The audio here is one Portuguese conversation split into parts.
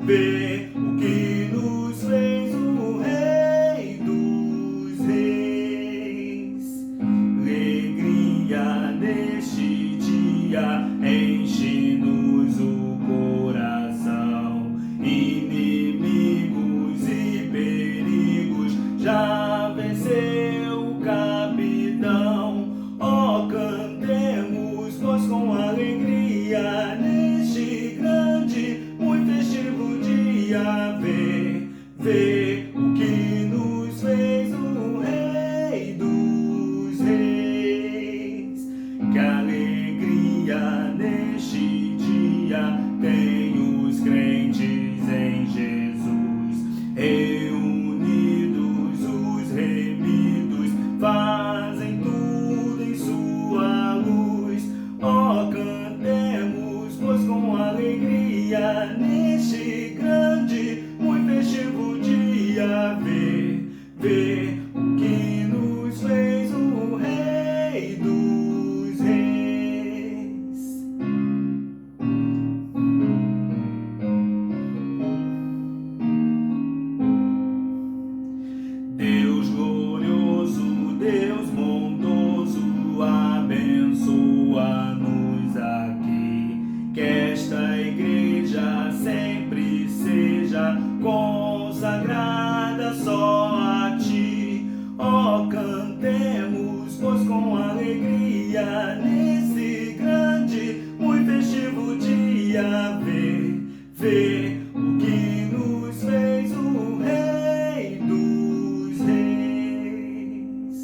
vê o que nos fez o Rei dos Reis. Alegria neste dia, enche-nos o coração. Inimigos e perigos já venceu o capitão. Ó, cantemos, pois com alegria neste grande, muito festivo dia, vê o que nos fez o Rei dos Reis. Que alegria neste dia tem os crentes em Jesus, reunidos os remidos, fazem tudo em sua luz. Ó, cantemos, pois com alegria neste grande, muito festivo dia, vê o que nos fez o Rei dos Reis. Deus glorioso, Deus bondoso, abençoa-nos aqui. Que esta igreja sempre seja consagrada só a ti. Ó, cantemos, pois com alegria nesse grande, muito festivo dia, vê o que nos fez o Rei dos Reis.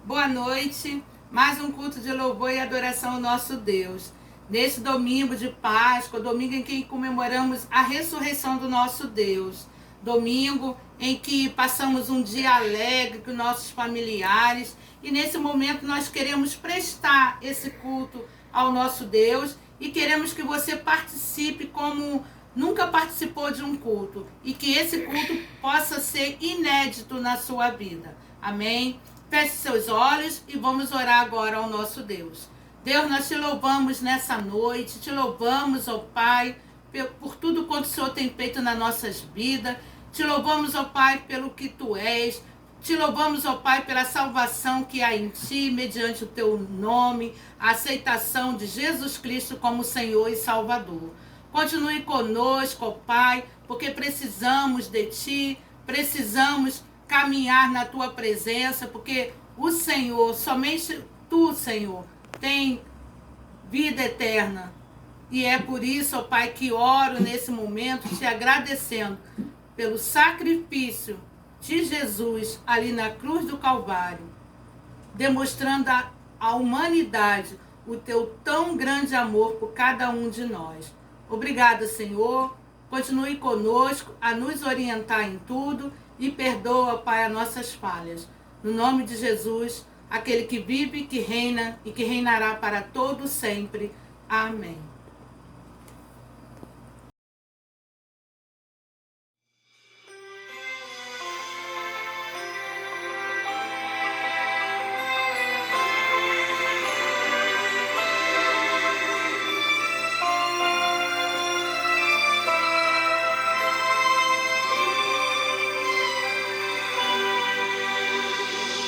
Boa noite, mais um culto de louvor e adoração ao nosso Deus. Neste domingo de Páscoa, domingo em que comemoramos a ressurreição do nosso Deus. Domingo em que passamos um dia alegre com nossos familiares. E nesse momento nós queremos prestar esse culto ao nosso Deus e queremos que você participe como nunca participou de um culto. E que esse culto possa ser inédito na sua vida. Amém? Feche seus olhos e vamos orar agora ao nosso Deus. Deus, nós te louvamos nessa noite, te louvamos, ó Pai, por tudo quanto o Senhor tem feito nas nossas vidas. Te louvamos, ó Pai, pelo que Tu és. Te louvamos, ó Pai, pela salvação que há em Ti, mediante o Teu nome, a aceitação de Jesus Cristo como Senhor e Salvador. Continue conosco, ó Pai, porque precisamos de Ti, precisamos caminhar na Tua presença, porque o Senhor, somente Tu, Senhor, tem vida eterna. E é por isso, ó Pai, que oro nesse momento, te agradecendo pelo sacrifício de Jesus ali na cruz do Calvário, demonstrando à humanidade o teu tão grande amor por cada um de nós. Obrigada, Senhor. Continue conosco a nos orientar em tudo e perdoa, Pai, as nossas falhas. No nome de Jesus, aquele que vive, que reina e que reinará para todo sempre. Amém.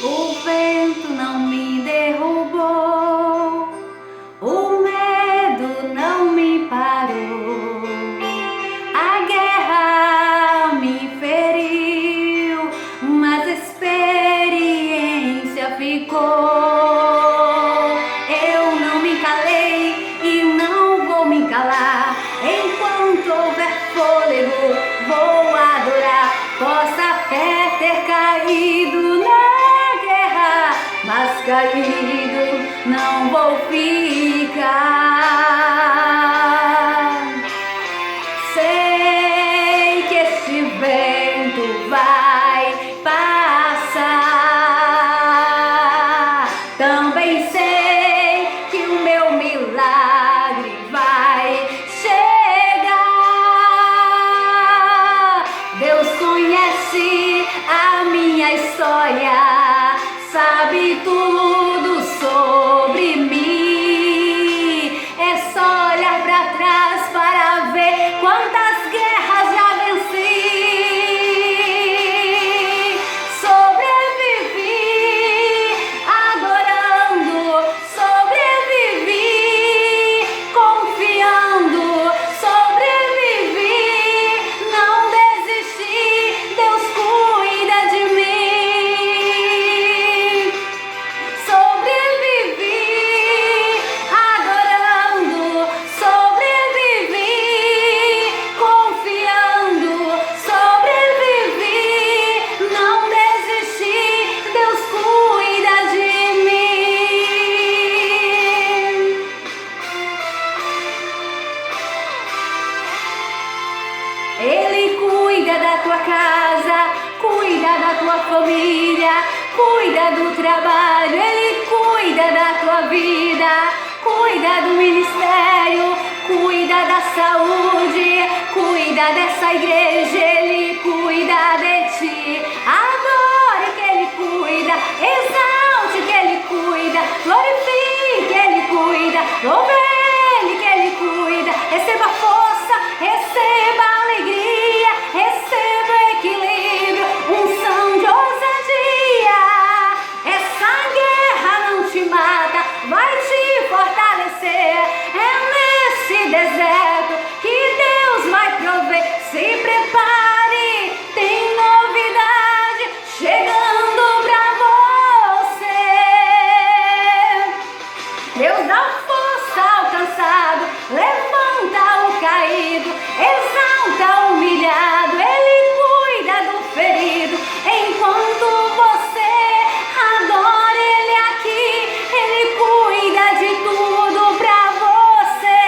O vento não me derrubou, o medo não me parou, a guerra me feriu, mas a experiência ficou. Eu não me calei e não vou me calar, enquanto houver fôlego vou adorar. Possa a fé ter caído mas caído não vou ficar. Sei que este vento vai passar. Também sei que o meu milagre vai chegar. Deus conhece a minha história, sabe tudo sobre mim. É só olhar pra trás para tua casa, cuida da tua família, cuida do trabalho, Ele cuida da tua vida, cuida do ministério, cuida da saúde, cuida dessa igreja, Ele cuida de ti. Adore que Ele cuida, exalte que Ele cuida, glorifique que Ele cuida, louve Ele que Ele cuida. Receba força, receba alegria, receba equilíbrio, unção de ousadia. Essa guerra não te mata, vai te fortalecer. É nesse deserto que Deus vai prover. Se prepare, tem novidade chegando pra você. Deus dá força ao cansado, levanta o caído, exalta o humilhado, Ele cuida do ferido. Enquanto você adora Ele aqui, Ele cuida de tudo pra você.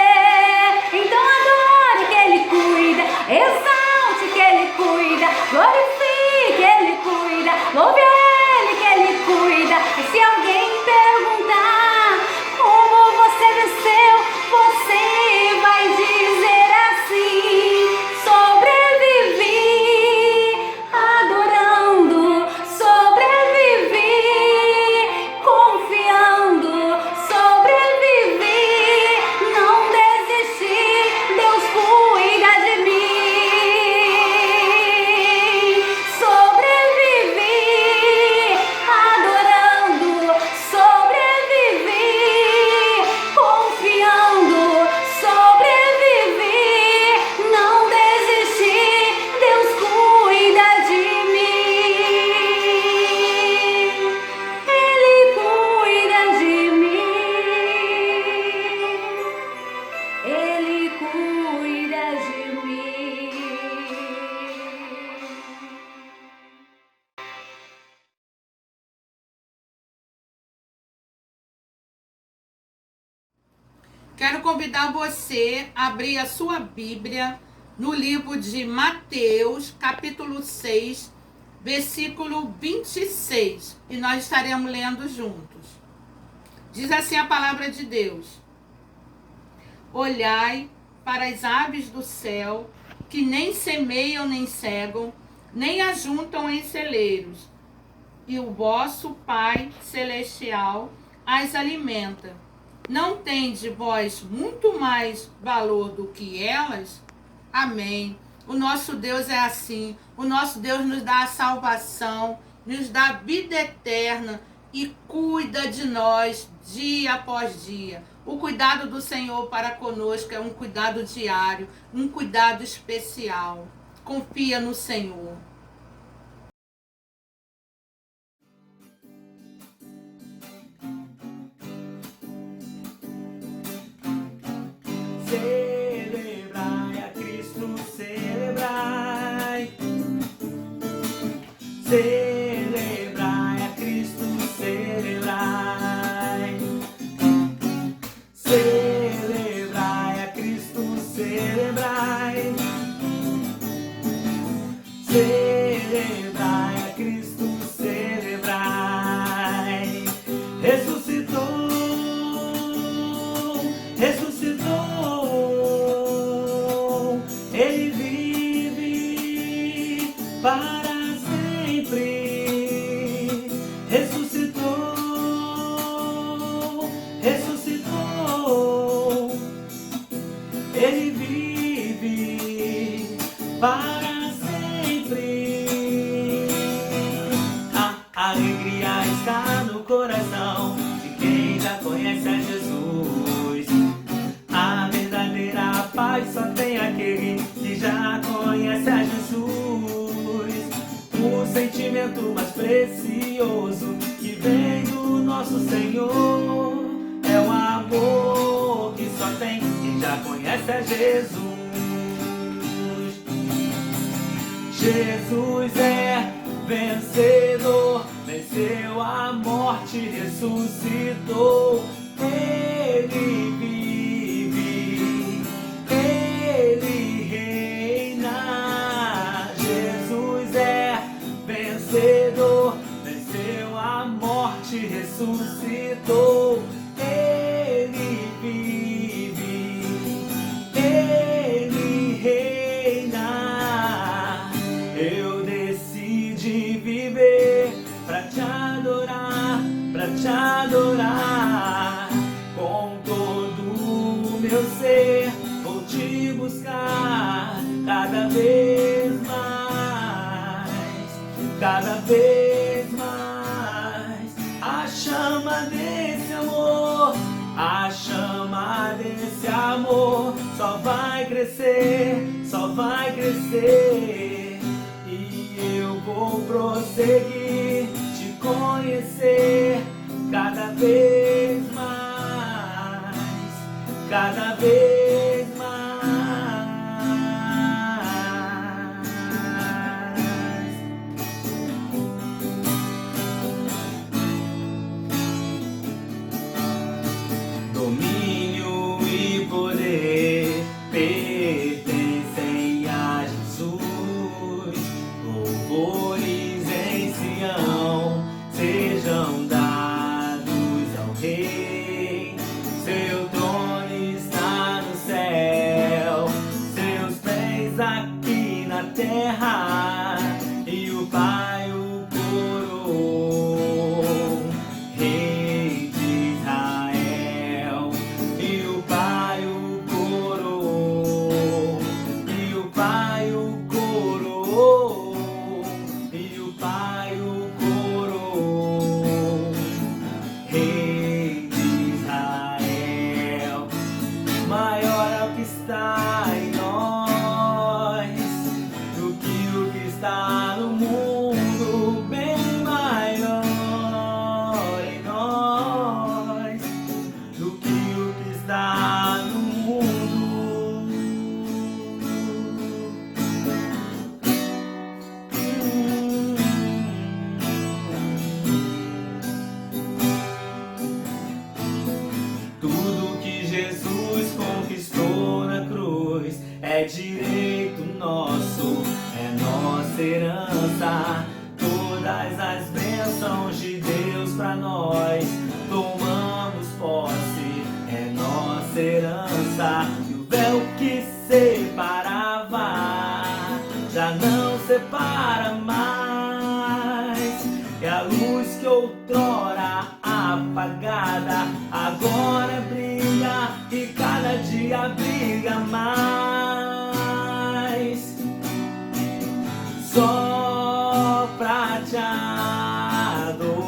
Então adore que Ele cuida, exalte que Ele cuida, glorifique que Ele cuida, louve Ele que Ele cuida. E se alguém perguntar como você venceu, você vai dizer assim: sobrevivi adorando, sobrevivi confiando, sobrevivi, não desisti, Deus cuida de mim. Sobrevivi adorando, sobrevivi confiando, sobrevivi, não desisti, Deus cuida de mim. Ele cuida de mim. Ele cuida de mim. Quero convidar você a abrir a sua Bíblia no livro de Mateus, capítulo 6, versículo 26. E nós estaremos lendo juntos. Diz assim a palavra de Deus: olhai para as aves do céu, que nem semeiam nem cegam, nem ajuntam em celeiros, e o vosso Pai Celestial as alimenta. Não tendes vós muito mais valor do que elas? Amém. O nosso Deus é assim. O nosso Deus nos dá a salvação, nos dá a vida eterna e cuida de nós dia após dia. O cuidado do Senhor para conosco é um cuidado diário, um cuidado especial. Confia no Senhor. Celebrai a Cristo, celebrai. Celebrai a Cristo, celebrai. Celebrai a Cristo, celebrai. Celebrai a Cristo, celebrai. Ressuscitou, ressuscitou, Ele vive para sempre. Ressuscitou, ressuscitou, Ele vive para sempre. A alegria está no coração de quem já conhece a Jesus. A verdadeira paz só tem aquele que já conhece a Jesus. O sentimento mais precioso que vem do nosso Senhor é o amor que só tem quem já conhece a Jesus. Jesus é vencedor, venceu a morte, ressuscitou. Ele vive, Ele reina. Jesus vou te buscar cada vez mais, cada vez mais. A chama desse amor, a chama desse amor só vai crescer, só vai crescer. E eu vou prosseguir, te conhecer cada vez mais, cada vez mais. Domínio e poder pertencem a Jesus. Louvores em Sião sejam dados ao Rei. Seu trono está no céu, seus pés aqui na terra, e o Pai o coroou, Rei de Israel. E o Pai o coroou, e o Pai o coroou, e o Pai o coroou, Rei de Israel. Maior é o que está em nós do que o que está no mundo, bem maior em nós do que o que está no mundo. Tudo que Jesus conquistou na cruz é direito nosso, é nossa herança. Todas as bênçãos de Deus pra nós tomamos posse, é nossa herança. E o véu que separava já não separa mais. É a luz que outrora apagada agora brilha, e cada dia brilha mais. Só pra te adorar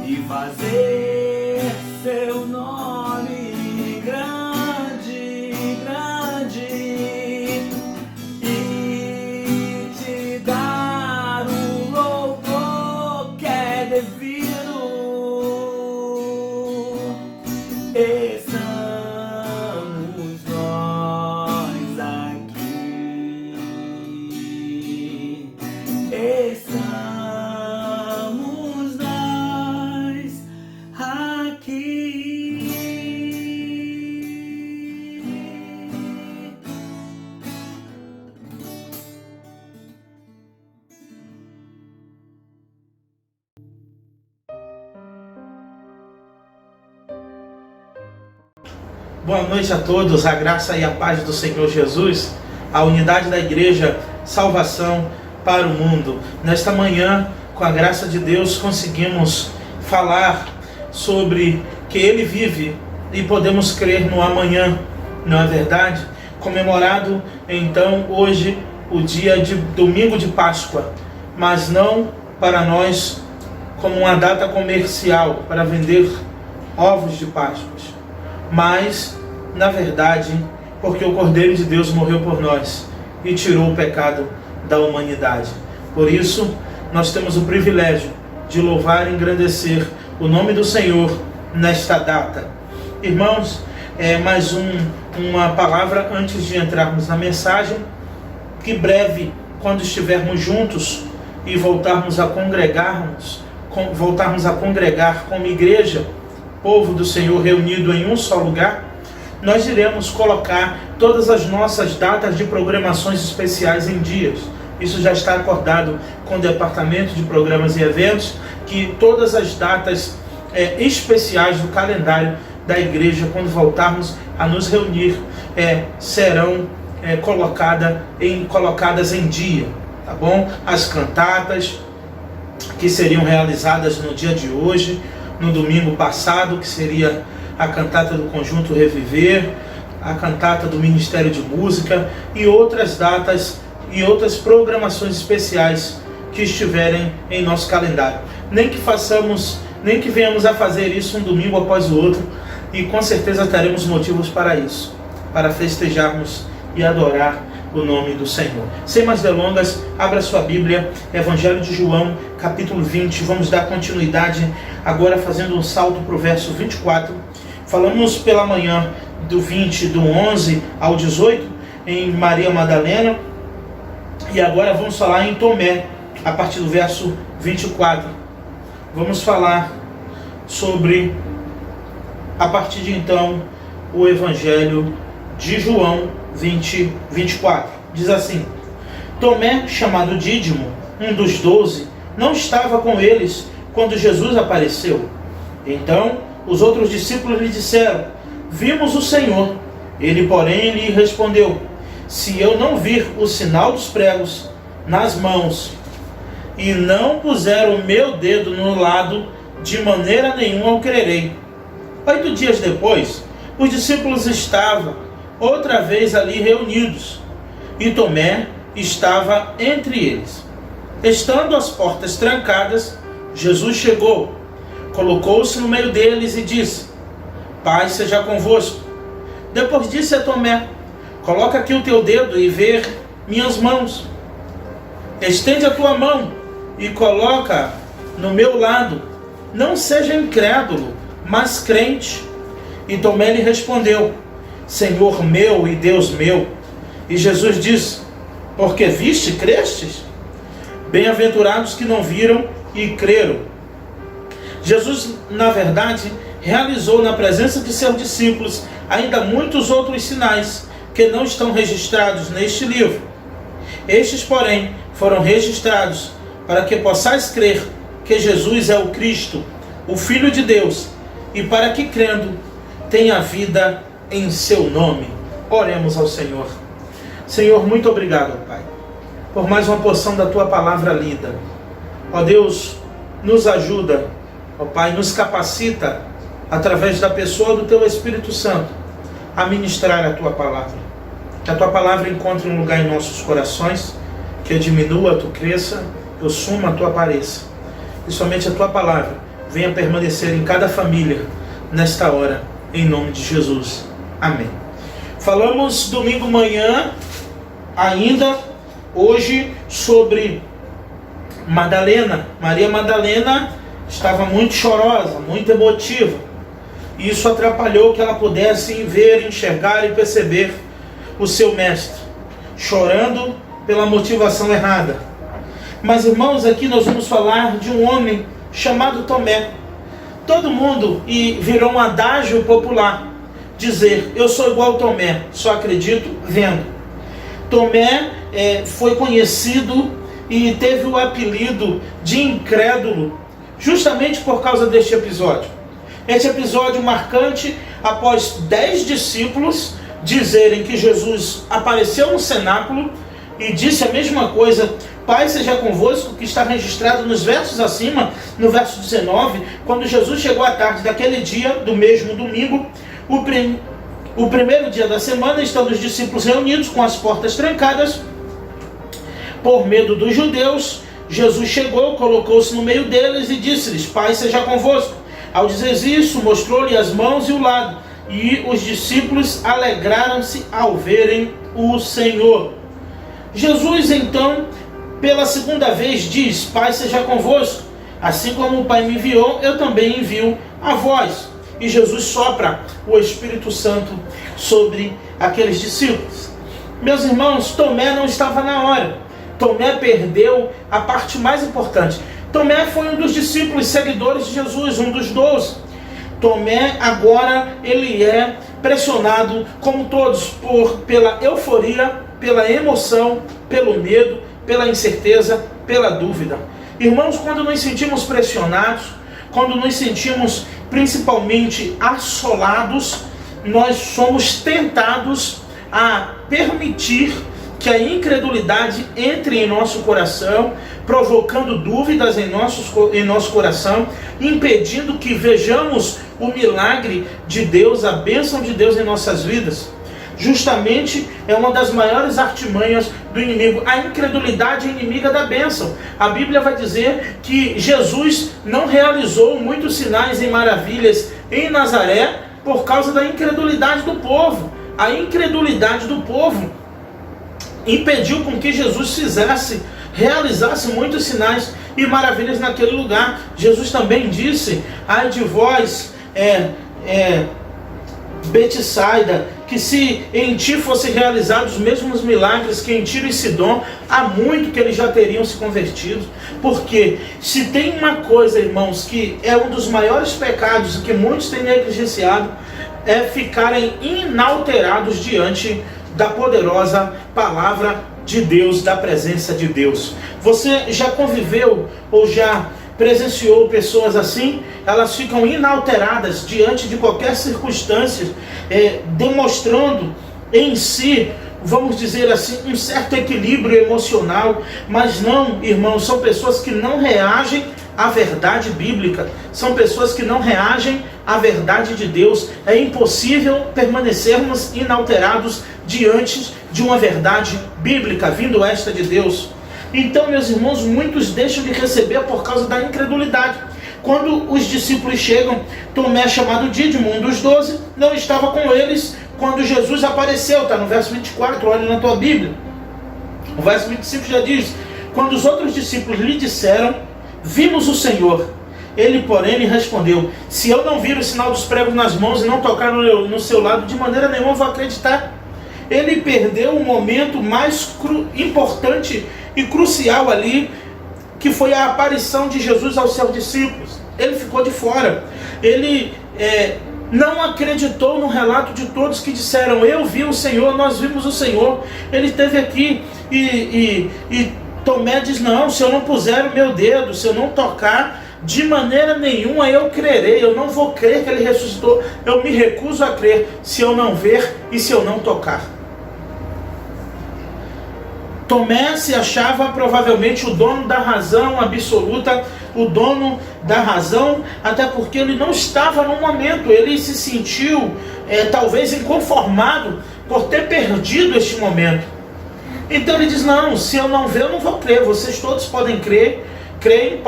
e fazer seu nome grande, grande, e te dar o louvor que é devido. Estamos nós aqui, estamos nós aqui. Boa noite a todos, a graça e a paz do Senhor Jesus, a unidade da igreja, salvação para o mundo. Nesta manhã, com a graça de Deus, conseguimos falar sobre que Ele vive e podemos crer no amanhã, não é verdade? Comemorado então hoje o dia de domingo de Páscoa, mas não para nós como uma data comercial para vender ovos de Páscoa, mas, na verdade, porque o Cordeiro de Deus morreu por nós e tirou o pecado da humanidade. Por isso, nós temos o privilégio de louvar e engrandecer o nome do Senhor nesta data. Irmãos, mais uma palavra antes de entrarmos na mensagem, que breve, quando estivermos juntos e voltarmos a congregar como igreja, povo do Senhor reunido em um só lugar, nós iremos colocar todas as nossas datas de programações especiais em dias. Isso já está acordado com o Departamento de Programas e Eventos, que todas as datas especiais do calendário da igreja, quando voltarmos a nos reunir, serão colocadas em dia, tá bom? As cantatas que seriam realizadas no dia de hoje, no domingo passado, que seria a cantata do Conjunto Reviver, a cantata do Ministério de Música e outras datas e outras programações especiais que estiverem em nosso calendário. Nem que venhamos a fazer isso um domingo após o outro, e com certeza teremos motivos para isso, para festejarmos e adorar o nome do Senhor. Sem mais delongas, abra sua Bíblia, Evangelho de João, capítulo 20. Vamos dar continuidade agora fazendo um salto para o verso 24. Falamos pela manhã do 20, do 11 ao 18, em Maria Madalena, e agora vamos falar em Tomé, a partir do verso 24. Vamos falar sobre, a partir de então, o Evangelho de João 20, 24. Diz assim: Tomé, chamado Dídimo, um dos 12, não estava com eles quando Jesus apareceu. Então os outros discípulos lhe disseram: vimos o Senhor. Ele, porém, lhe respondeu: se eu não vir o sinal dos pregos nas mãos e não puser o meu dedo no lado, de maneira nenhuma eu crerei. 8 dias depois, os discípulos estavam outra vez ali reunidos, e Tomé estava entre eles. Estando as portas trancadas, Jesus chegou, colocou-se no meio deles e disse: paz seja convosco. Depois disse a Tomé: coloca aqui o teu dedo e vê minhas mãos. Estende a tua mão e coloca no meu lado. Não seja incrédulo, mas crente. E Tomé lhe respondeu: Senhor meu e Deus meu. E Jesus disse: porque viste, crestes? Bem-aventurados que não viram e creram. Jesus, na verdade, realizou na presença de seus discípulos ainda muitos outros sinais que não estão registrados neste livro. Estes, porém, foram registrados para que possais crer que Jesus é o Cristo, o Filho de Deus, e para que, crendo, tenha vida em seu nome. Oremos ao Senhor. Senhor, muito obrigado, Pai, por mais uma porção da Tua palavra lida. Ó Deus, nos ajuda, ó Pai, nos capacita, através da pessoa do Teu Espírito Santo, a ministrar a Tua palavra. Que a Tua palavra encontre um lugar em nossos corações, que eu diminua, Tu cresça, eu suma, Tu apareça. E somente a Tua palavra venha permanecer em cada família, nesta hora, em nome de Jesus. Amém. Falamos domingo manhã, ainda hoje, sobre Madalena. Maria Madalena estava muito chorosa, muito emotiva. E isso atrapalhou que ela pudesse ver, enxergar e perceber o seu mestre, chorando pela motivação errada. Mas, irmãos, aqui nós vamos falar de um homem chamado Tomé. Todo mundo, e virou um adágio popular, dizer: eu sou igual Tomé, só acredito vendo. Tomé foi conhecido e teve o apelido de incrédulo, justamente por causa deste episódio. Este episódio marcante, após 10 discípulos dizerem que Jesus apareceu no cenáculo e disse a mesma coisa: paz seja convosco, que está registrado nos versos acima, no verso 19, quando Jesus chegou à tarde daquele dia, do mesmo domingo, o primeiro dia da semana, estando os discípulos reunidos com as portas trancadas, por medo dos judeus, Jesus chegou, colocou-se no meio deles e disse-lhes: paz seja convosco. Ao dizer isso, mostrou-lhe as mãos e o lado, e os discípulos alegraram-se ao verem o Senhor. Jesus, então, pela segunda vez diz: paz seja convosco. Assim como o Pai me enviou, eu também envio a vós. E Jesus sopra o Espírito Santo sobre aqueles discípulos. Meus irmãos, Tomé não estava na hora. Tomé perdeu a parte mais importante. Tomé foi um dos discípulos seguidores de Jesus, um dos 12. Tomé agora ele é pressionado, como todos, pela euforia, pela emoção, pelo medo, pela incerteza, pela dúvida. Irmãos, quando nos sentimos pressionados, quando nos sentimos principalmente assolados, nós somos tentados a permitir que a incredulidade entre em nosso coração, provocando dúvidas em nosso coração, impedindo que vejamos o milagre de Deus, a bênção de Deus em nossas vidas? Justamente é uma das maiores artimanhas do inimigo. A incredulidade é inimiga da bênção. A Bíblia vai dizer que Jesus não realizou muitos sinais e maravilhas em Nazaré por causa da incredulidade do povo. A incredulidade do povo impediu com que Jesus realizasse muitos sinais e maravilhas naquele lugar. Jesus também disse: ai de vós, Betsaida, que se em ti fossem realizados os mesmos milagres que em Tiro e Sidom, há muito que eles já teriam se convertido. Porque se tem uma coisa, irmãos, que é um dos maiores pecados que muitos têm negligenciado, é ficarem inalterados diante da poderosa palavra de Deus, da presença de Deus. Você já conviveu ou já presenciou pessoas assim? Elas ficam inalteradas diante de qualquer circunstância, demonstrando em si, vamos dizer assim, um certo equilíbrio emocional, mas não, irmãos, são pessoas que não reagem à verdade bíblica, são pessoas que não reagem à verdade de Deus. É impossível permanecermos inalterados diante de uma verdade bíblica, vindo esta de Deus. Então, meus irmãos, muitos deixam de receber por causa da incredulidade. Quando os discípulos chegam, Tomé, chamado Dídimo, um dos 12, não estava com eles quando Jesus apareceu. Está no verso 24, olha na tua Bíblia. O verso 25 já diz: quando os outros discípulos lhe disseram, vimos o Senhor. Ele, porém, lhe respondeu: se eu não vir o sinal dos pregos nas mãos e não tocar no seu lado, de maneira nenhuma vou acreditar. Ele perdeu o momento mais importante e crucial ali, que foi a aparição de Jesus aos seus discípulos. Ele ficou de fora. Ele não acreditou no relato de todos que disseram: eu vi o Senhor, nós vimos o Senhor. Ele esteve aqui e Tomé diz: não, se eu não puser o meu dedo, se eu não tocar, de maneira nenhuma eu crerei. Eu não vou crer que ele ressuscitou. Eu me recuso a crer se eu não ver e se eu não tocar. Tomé se achava provavelmente o dono da razão absoluta, o dono da razão, até porque ele não estava no momento. Ele se sentiu talvez inconformado por ter perdido este momento. Então ele diz: não, se eu não ver, eu não vou crer. Vocês todos podem crer, creem,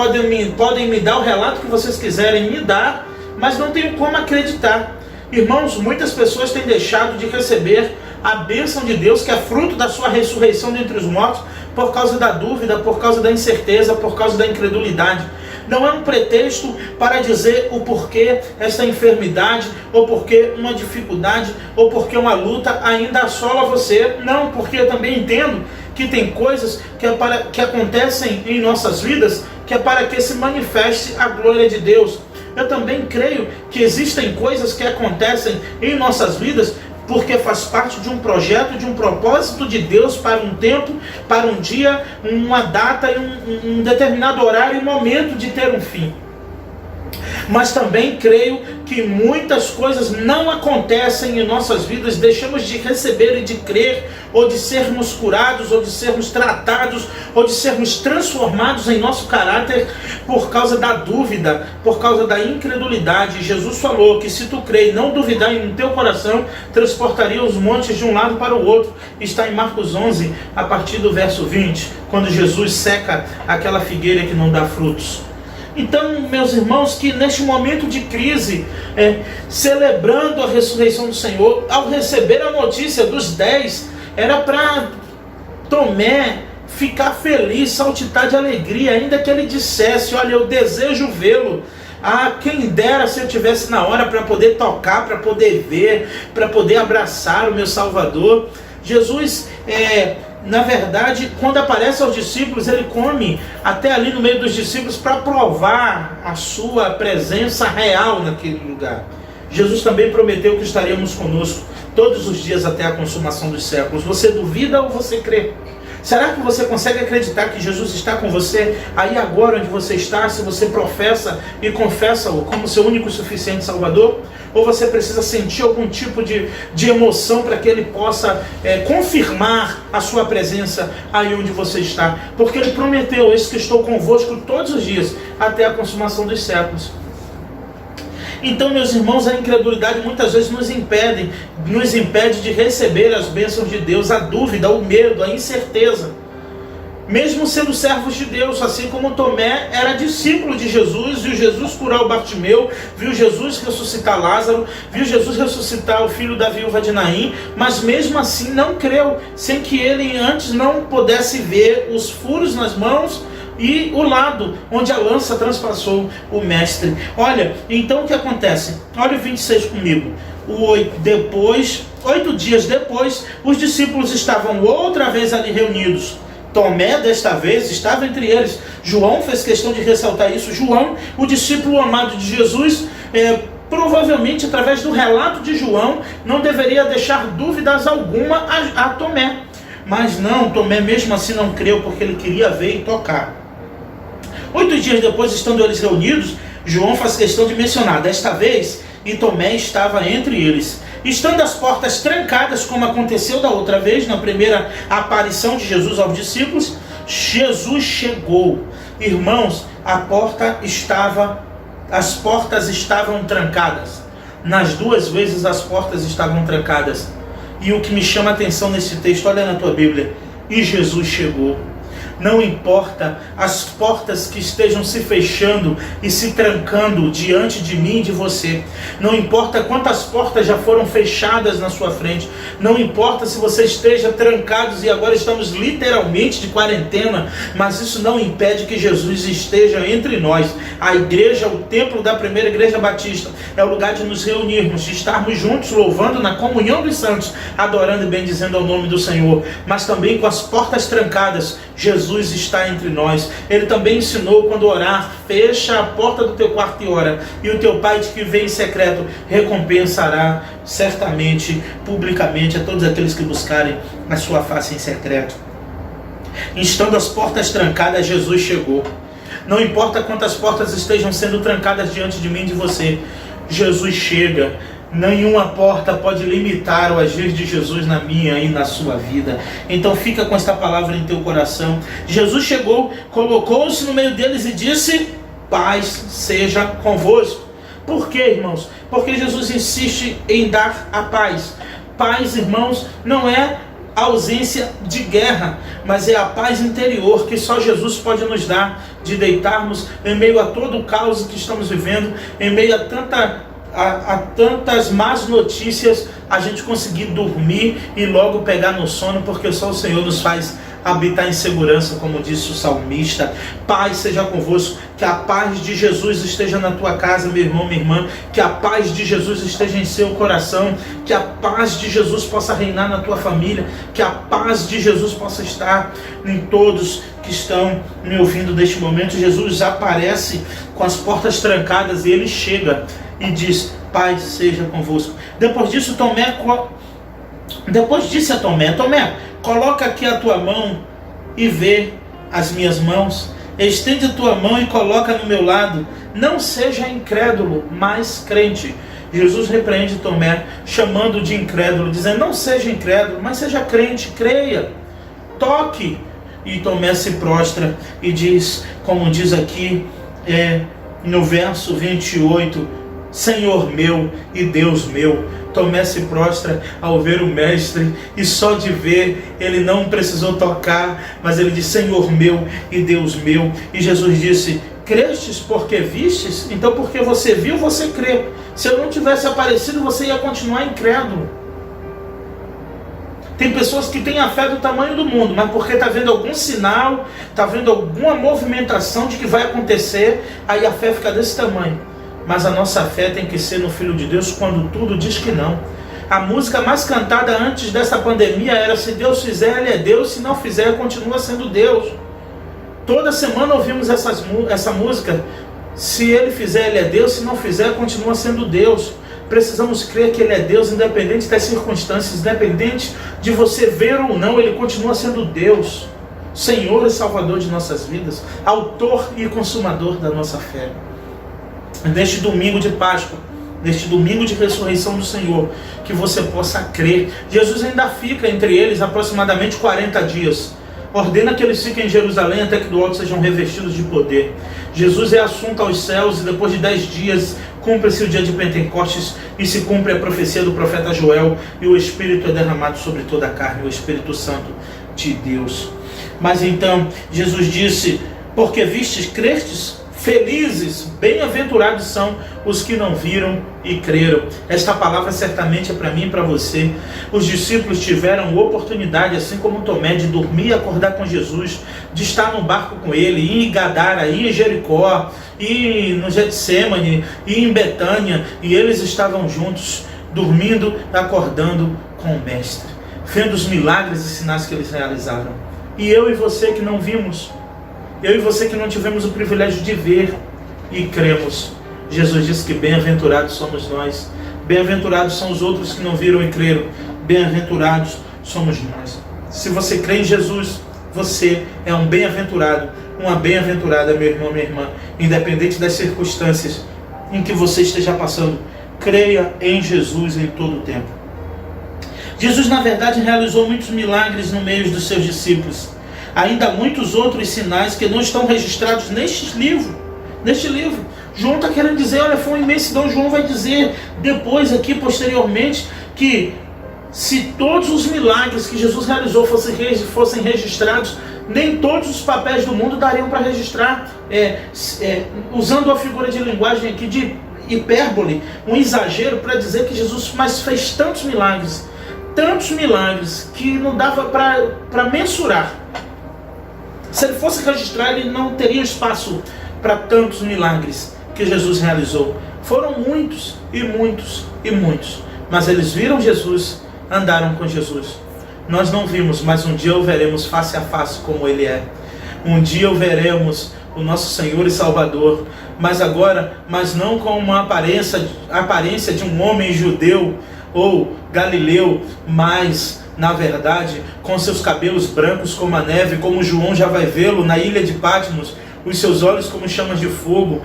podem me dar o relato que vocês quiserem me dar, mas não tenho como acreditar. Irmãos, muitas pessoas têm deixado de receber a bênção de Deus, que é fruto da sua ressurreição dentre os mortos, por causa da dúvida, por causa da incerteza, por causa da incredulidade. Não é um pretexto para dizer o porquê esta enfermidade, ou porquê uma dificuldade, ou porquê uma luta ainda assola você. Não, porque eu também entendo que tem coisas que acontecem em nossas vidas, que é para que se manifeste a glória de Deus. Eu também creio que existem coisas que acontecem em nossas vidas porque faz parte de um projeto, de um propósito de Deus para um tempo, para um dia, uma data e um determinado horário e momento de ter um fim. Mas também creio que muitas coisas não acontecem em nossas vidas, deixamos de receber e de crer, ou de sermos curados, ou de sermos tratados, ou de sermos transformados em nosso caráter por causa da dúvida, por causa da incredulidade. Jesus falou que se tu crer e não duvidar em teu coração, transportaria os montes de um lado para o outro. Está em Marcos 11, a partir do verso 20, quando Jesus seca aquela figueira que não dá frutos. Então, meus irmãos, que neste momento de crise, celebrando a ressurreição do Senhor, ao receber a notícia dos 10, era para Tomé ficar feliz, saltitar de alegria, ainda que ele dissesse: olha, eu desejo vê-lo. Ah, quem dera se eu tivesse na hora para poder tocar, para poder ver, para poder abraçar o meu Salvador. Jesus, na verdade, quando aparece aos discípulos, ele come até ali no meio dos discípulos para provar a sua presença real naquele lugar. Jesus também prometeu que estaríamos conosco todos os dias até a consumação dos séculos. Você duvida ou você crê? Será que você consegue acreditar que Jesus está com você aí agora onde você está, se você professa e confessa-o como seu único e suficiente Salvador? Ou você precisa sentir algum tipo de emoção para que ele possa confirmar a sua presença aí onde você está? Porque ele prometeu: eis que estou convosco todos os dias até a consumação dos séculos. Então, meus irmãos, a incredulidade muitas vezes nos impede de receber as bênçãos de Deus, a dúvida, o medo, a incerteza. Mesmo sendo servos de Deus, assim como Tomé era discípulo de Jesus, viu Jesus curar o Bartimeu, viu Jesus ressuscitar Lázaro, viu Jesus ressuscitar o filho da viúva de Naim, mas mesmo assim não creu, sem que ele antes não pudesse ver os furos nas mãos e o lado onde a lança transpassou o mestre. Olha, então o que acontece? Olha o 26 comigo. 8 dias depois, os discípulos estavam outra vez ali reunidos. Tomé, desta vez, estava entre eles. João fez questão de ressaltar isso. João, o discípulo amado de Jesus, provavelmente, através do relato de João, não deveria deixar dúvidas alguma a Tomé. Mas não, Tomé mesmo assim não creu, porque ele queria ver e tocar. 8 dias depois, estando eles reunidos, João faz questão de mencionar, desta vez, e Tomé estava entre eles. Estando as portas trancadas, como aconteceu da outra vez, na primeira aparição de Jesus aos discípulos, Jesus chegou. Irmãos, as portas estavam trancadas. Nas duas vezes as portas estavam trancadas. E o que me chama a atenção nesse texto, olha na tua Bíblia, e Jesus chegou. Não importa as portas que estejam se fechando e se trancando diante de mim e de você. Não importa quantas portas já foram fechadas na sua frente. Não importa se você esteja trancado e agora estamos literalmente de quarentena. Mas isso não impede que Jesus esteja entre nós. A igreja, o templo da primeira igreja batista, é o lugar de nos reunirmos, de estarmos juntos louvando na comunhão dos santos, adorando e bendizendo ao nome do Senhor. Mas também com as portas trancadas, Jesus está entre nós. Ele também ensinou quando orar, fecha a porta do teu quarto e ora, e o teu Pai que vem em secreto recompensará certamente, publicamente, a todos aqueles que buscarem a sua face em secreto. Estando as portas trancadas, Jesus chegou. Não importa quantas portas estejam sendo trancadas diante de mim e de você, Jesus chega. Nenhuma porta pode limitar o agir de Jesus na minha e na sua vida. Então fica com esta palavra em teu coração. Jesus chegou, colocou-se no meio deles e disse: paz seja convosco. Por quê, irmãos? Porque Jesus insiste em dar a paz. Paz, irmãos, não é a ausência de guerra, mas é a paz interior que só Jesus pode nos dar, de deitarmos em meio a todo o caos que estamos vivendo, em meio a tantas más notícias, a gente conseguir dormir e logo pegar no sono, porque só o Senhor nos faz habitar em segurança, como disse o salmista. Paz seja convosco. Que a paz de Jesus esteja na tua casa, meu irmão, minha irmã. Que a paz de Jesus esteja em seu coração. Que a paz de Jesus possa reinar na tua família. Que a paz de Jesus possa estar em todos que estão me ouvindo neste momento. Jesus aparece com as portas trancadas e ele chega e diz: paz seja convosco. Depois disse a Tomé: Tomé, coloca aqui a tua mão e vê as minhas mãos. Estende a tua mão e coloca no meu lado. Não seja incrédulo, mas crente. Jesus repreende Tomé, chamando de incrédulo, dizendo: não seja incrédulo, mas seja crente, creia, toque. E Tomé se prostra e diz, como diz aqui no verso 28, Senhor meu e Deus meu. Tomé se prostra ao ver o mestre, e só de ver ele não precisou tocar, mas ele diz: Senhor meu e Deus meu. E Jesus disse: crestes porque vistes? Então porque você viu, você crê. Se eu não tivesse aparecido, você ia continuar incrédulo. Tem pessoas que têm a fé do tamanho do mundo, mas porque está vendo algum sinal, está vendo alguma movimentação de que vai acontecer, aí a fé fica desse tamanho. Mas a nossa fé tem que ser no Filho de Deus quando tudo diz que não. A música mais cantada antes dessa pandemia era: se Deus fizer, Ele é Deus, se não fizer, continua sendo Deus. Toda semana ouvimos essa música: se Ele fizer, Ele é Deus, se não fizer, continua sendo Deus. Precisamos crer que Ele é Deus, independente das circunstâncias, independente de você ver ou não, Ele continua sendo Deus, Senhor e Salvador de nossas vidas, autor e consumador da nossa fé. Neste domingo de Páscoa, neste domingo de ressurreição do Senhor, que você possa crer. Jesus ainda fica entre eles aproximadamente 40 dias. Ordena que eles fiquem em Jerusalém até que do alto sejam revestidos de poder. Jesus é assunto aos céus e depois de 10 dias cumpre-se o dia de Pentecostes e se cumpre a profecia do profeta Joel, e o Espírito é derramado sobre toda a carne, o Espírito Santo de Deus. Mas então Jesus disse: porque vistes, crestes, felizes, bem-aventurados são os que não viram e creram. Esta palavra certamente é para mim e para você. Os discípulos tiveram oportunidade, assim como Tomé, de dormir e acordar com Jesus, de estar no barco com ele, ir em Gadara, ir em Jericó, ir no Getsemane, ir em Betânia, e eles estavam juntos, dormindo, acordando com o Mestre, vendo os milagres e sinais que eles realizaram. E eu e você que não vimos, eu e você que não tivemos o privilégio de ver e cremos, Jesus disse que bem-aventurados somos nós, bem-aventurados são os outros que não viram e creram, bem-aventurados somos nós. Se você crê em Jesus, você é um bem-aventurado, uma bem-aventurada, meu irmão, minha irmã, independente das circunstâncias em que você esteja passando. Creia em Jesus em todo o tempo. Jesus, na verdade, realizou muitos milagres no meio dos seus discípulos. Ainda há muitos outros sinais que não estão registrados neste livro. João está querendo dizer, olha, foi uma imensidão. João vai dizer depois aqui, posteriormente, que se todos os milagres que Jesus realizou fossem registrados, nem todos os papéis do mundo dariam para registrar. Usando a figura de linguagem aqui de hipérbole, um exagero, para dizer que Jesus fez tantos milagres que não dava para mensurar. Se ele fosse registrar, ele não teria espaço para tantos milagres que Jesus realizou. Foram muitos e muitos e muitos. Mas eles viram Jesus, andaram com Jesus. Nós não vimos, mas um dia o veremos face a face como ele é. Um dia o veremos, o nosso Senhor e Salvador. Mas não com uma aparência de um homem judeu ou galileu, mas na verdade com seus cabelos brancos como a neve, como João já vai vê-lo na ilha de Patmos, os seus olhos como chamas de fogo,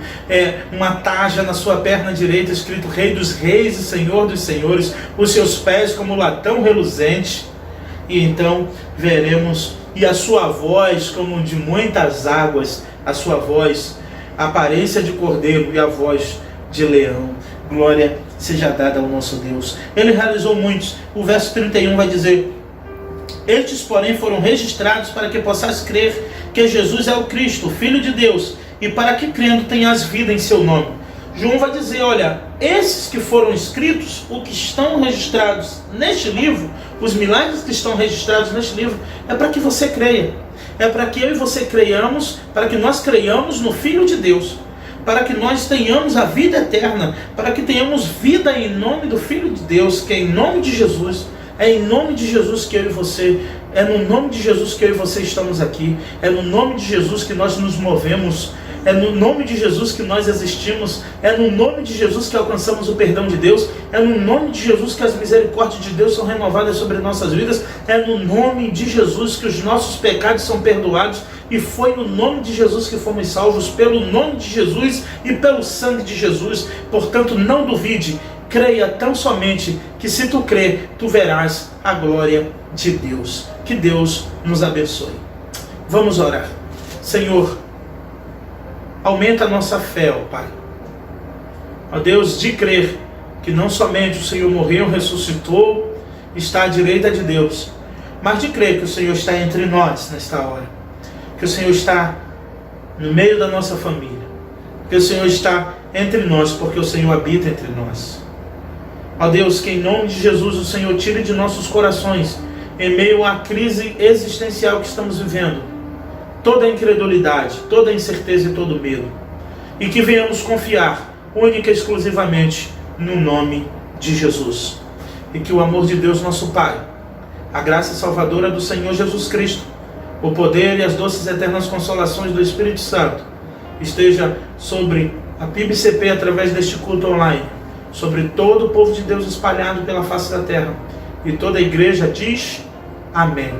uma taja na sua perna direita escrito Rei dos Reis e Senhor dos Senhores, os seus pés como latão reluzente. E então veremos, e a sua voz como de muitas águas, a sua voz, a aparência de cordeiro e a voz de leão. Glória seja dada ao nosso Deus. Ele realizou muitos. O verso 31 vai dizer: estes, porém, foram registrados para que possais crer que Jesus é o Cristo, o Filho de Deus, e para que crendo tenhas vida em seu nome. João vai dizer, olha, esses que foram escritos, o que estão registrados neste livro, os milagres que estão registrados neste livro, é para que você creia. É para que eu e você creiamos, para que nós creiamos no Filho de Deus, para que nós tenhamos a vida eterna, para que tenhamos vida em nome do Filho de Deus, que é em nome de Jesus. É em nome de Jesus que eu e você, é no nome de Jesus que eu e você estamos aqui, é no nome de Jesus que nós nos movemos, é no nome de Jesus que nós existimos, é no nome de Jesus que alcançamos o perdão de Deus, é no nome de Jesus que as misericórdias de Deus são renovadas sobre nossas vidas, é no nome de Jesus que os nossos pecados são perdoados, e foi no nome de Jesus que fomos salvos, pelo nome de Jesus e pelo sangue de Jesus. Portanto, não duvide, creia tão somente que se tu crer, tu verás a glória de Deus. Que Deus nos abençoe. Vamos orar. Senhor, aumenta a nossa fé, ó Pai. Ó Deus, de crer que não somente o Senhor morreu, ressuscitou, está à direita de Deus, mas de crer que o Senhor está entre nós nesta hora. Que o Senhor está no meio da nossa família. Que o Senhor está entre nós, porque o Senhor habita entre nós. Ó Deus, que em nome de Jesus o Senhor tire de nossos corações, em meio à crise existencial que estamos vivendo, toda a incredulidade, toda a incerteza e todo o medo. E que venhamos confiar única e exclusivamente no nome de Jesus. E que o amor de Deus nosso Pai, a graça salvadora do Senhor Jesus Cristo, o poder e as doces eternas consolações do Espírito Santo esteja sobre a PIBCP através deste culto online, sobre todo o povo de Deus espalhado pela face da terra. E toda a igreja diz amém.